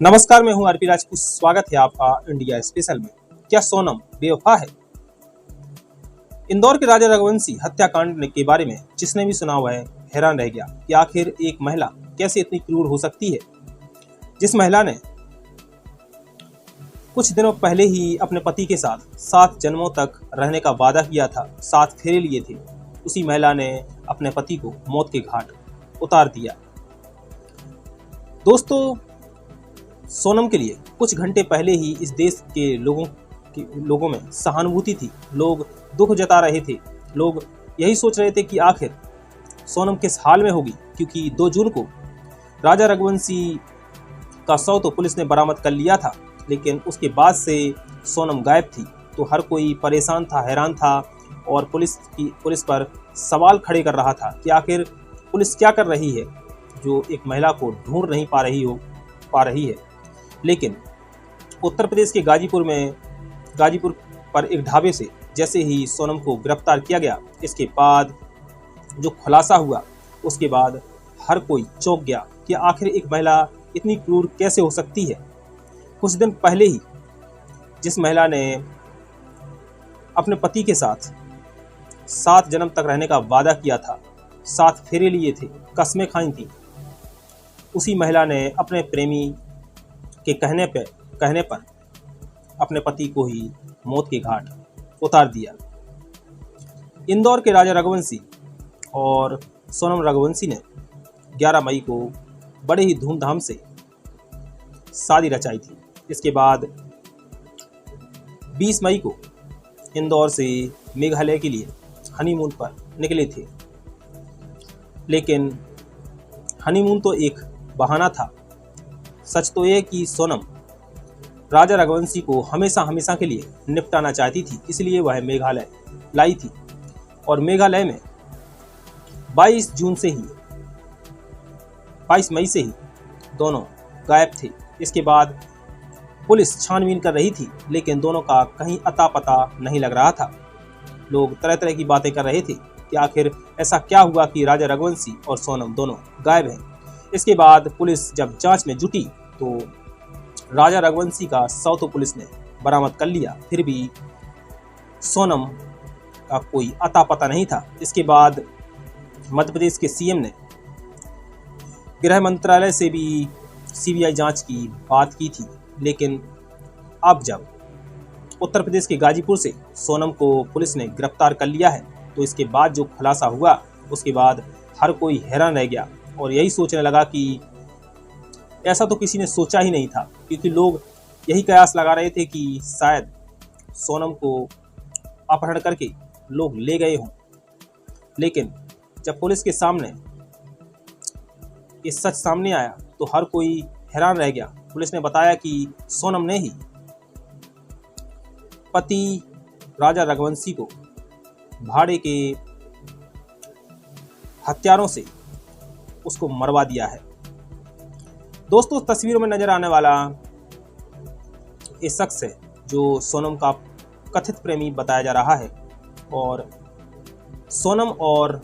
नमस्कार, मैं हूं आरपी राजपूत। स्वागत है आपका इंडिया स्पेशल में। क्या सोनम बेवफा है? इंदौर के राजा रघुवंशी हत्याकांड के बारे में जिसने भी सुना हुआ है हैरान रह गया कि आखिर एक महिला कैसे इतनी क्रूर हो सकती है। जिस महिला ने कुछ दिनों पहले ही अपने पति के साथ 7 जन्मों तक रहने का वादा किया था, 7 फेरे लिए थे, उसी महिला ने अपने पति को मौत के घाट उतार दिया। दोस्तों, सोनम के लिए कुछ घंटे पहले ही इस देश के लोगों में सहानुभूति थी। लोग दुख जता रहे थे। लोग यही सोच रहे थे कि आखिर सोनम किस हाल में होगी, क्योंकि 2 जून को राजा रघुवंशी का शव तो पुलिस ने बरामद कर लिया था, लेकिन उसके बाद से सोनम गायब थी। तो हर कोई परेशान था, हैरान था और पुलिस पर सवाल खड़े कर रहा था कि आखिर पुलिस क्या कर रही है जो एक महिला को ढूंढ नहीं पा रही है। लेकिन उत्तर प्रदेश के गाजीपुर पर एक ढाबे से जैसे ही सोनम को गिरफ्तार किया गया, इसके बाद जो खुलासा हुआ, उसके बाद हर कोई चौंक गया कि आखिर एक महिला इतनी क्रूर कैसे हो सकती है। कुछ दिन पहले ही जिस महिला ने अपने पति के साथ 7 जन्म तक रहने का वादा किया था, 7 फेरे लिए थे, कस्में खाई थी, उसी महिला ने अपने प्रेमी के कहने पर अपने पति को ही मौत के घाट उतार दिया। इंदौर के राजा रघुवंशी और सोनम रघुवंशी ने 11 मई को बड़े ही धूमधाम से शादी रचाई थी। इसके बाद 20 मई को इंदौर से मेघालय के लिए हनीमून पर निकले थे। लेकिन हनीमून तो एक बहाना था। सच तो यह कि सोनम राजा रघुवंशी को हमेशा के लिए निपटाना चाहती थी, इसलिए वह मेघालय लाई थी। और मेघालय में 22 मई से ही दोनों गायब थे। इसके बाद पुलिस छानबीन कर रही थी, लेकिन दोनों का कहीं अता पता नहीं लग रहा था। लोग तरह तरह की बातें कर रहे थे कि आखिर ऐसा क्या हुआ कि राजा रघुवंशी और सोनम दोनों गायब हैं। इसके बाद पुलिस जब जांच में जुटी तो राजा रघुवंशी का शव तो पुलिस ने बरामद कर लिया, फिर भी सोनम का कोई अता पता नहीं था। इसके बाद मध्य प्रदेश के सीएम ने गृह मंत्रालय से भी सीबीआई जांच की बात की थी, लेकिन अब जब उत्तर प्रदेश के गाजीपुर से सोनम को पुलिस ने गिरफ्तार कर लिया है, तो इसके बाद जो खुलासा हुआ, उसके बाद हर कोई हैरान रह गया और यही सोचने लगा कि ऐसा तो किसी ने सोचा ही नहीं था, क्योंकि लोग यही कयास लगा रहे थे कि शायद सोनम को अपहरण करके लोग ले गए हों। लेकिन जब पुलिस के सामने ये सच सामने आया तो हर कोई हैरान रह गया। पुलिस ने बताया कि सोनम ने ही पति राजा रघुवंशी को भाड़े के हथियारों से उसको मरवा दिया है। दोस्तों, तस्वीरों में नजर आने वाला ये शख्स है जो सोनम का कथित प्रेमी बताया जा रहा है। और सोनम और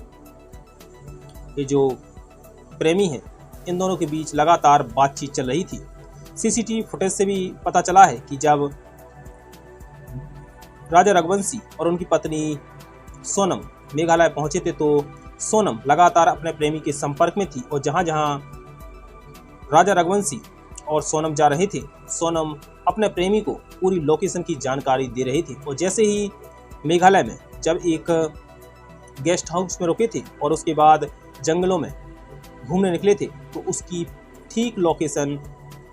ये जो प्रेमी है, इन दोनों के बीच लगातार बातचीत चल रही थी। सीसीटीवी फुटेज से भी पता चला है कि जब राजा रघुवंशी और उनकी पत्नी सोनम मेघालय पहुंचे थे तो सोनम लगातार अपने प्रेमी के संपर्क में थी, और जहां जहां राजा रघुवंशी और सोनम जा रहे थे, सोनम अपने प्रेमी को पूरी लोकेशन की जानकारी दे रही थी। और जैसे ही मेघालय में जब एक गेस्ट हाउस में रुके थे और उसके बाद जंगलों में घूमने निकले थे, तो उसकी ठीक लोकेशन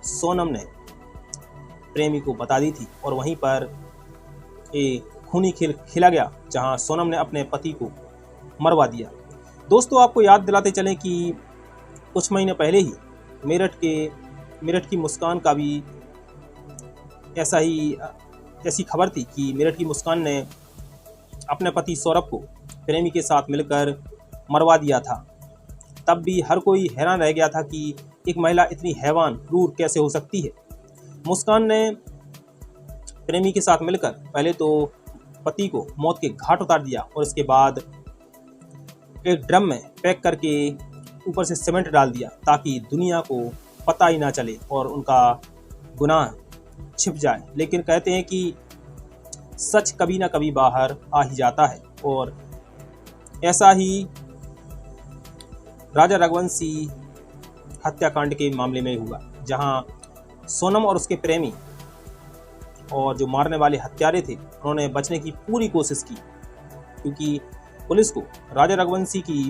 सोनम ने प्रेमी को बता दी थी। और वहीं पर एक खूनी खेल खेला गया, जहां सोनम ने अपने पति को मरवा दिया। दोस्तों, आपको याद दिलाते चलें कि कुछ महीने पहले ही मेरठ की मुस्कान का भी ऐसी खबर थी कि मेरठ की मुस्कान ने अपने पति सौरभ को प्रेमी के साथ मिलकर मरवा दिया था। तब भी हर कोई हैरान रह गया था कि एक महिला इतनी हैवान क्रूर कैसे हो सकती है। मुस्कान ने प्रेमी के साथ मिलकर पहले तो पति को मौत के घाट उतार दिया और इसके बाद एक ड्रम में पैक करके ऊपर से सीमेंट डाल दिया ताकि दुनिया को पता ही ना चले और उनका गुनाह छिप जाए, लेकिन कहते हैं कि सच कभी ना कभी बाहर आ ही जाता है। और ऐसा ही राजा रघुवंशी हत्याकांड के मामले में हुआ, जहां सोनम और उसके प्रेमी और जो मारने वाले हत्यारे थे उन्होंने बचने की पूरी कोशिश की, क्योंकि पुलिस को राजा रघुवंशी की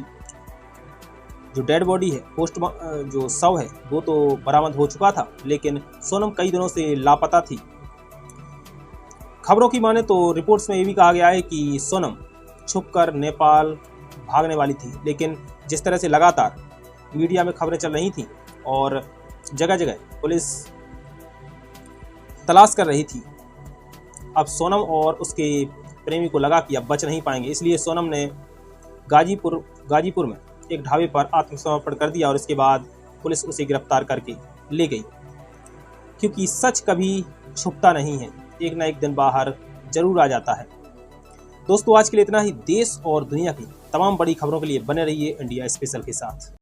जो डेड बॉडी है, जो शव है, वो तो बरामद हो चुका था, लेकिन सोनम कई दिनों से लापता थी। खबरों की माने तो रिपोर्ट्स में ये भी कहा गया है कि सोनम छुपकर नेपाल भागने वाली थी, लेकिन जिस तरह से लगातार मीडिया में खबरें चल रही थी और जगह जगह पुलिस तलाश कर रही थी, अब सोनम और उसके प्रेमी को लगा कि अब बच नहीं पाएंगे, इसलिए सोनम ने गाजीपुर में एक ढाबे पर आत्मसमर्पण कर दिया और इसके बाद पुलिस उसे गिरफ्तार करके ले गई, क्योंकि सच कभी छुपता नहीं है, एक ना एक दिन बाहर जरूर आ जाता है। दोस्तों, आज के लिए इतना ही। देश और दुनिया की तमाम बड़ी खबरों के लिए बने रहिए इंडिया स्पेशल के साथ।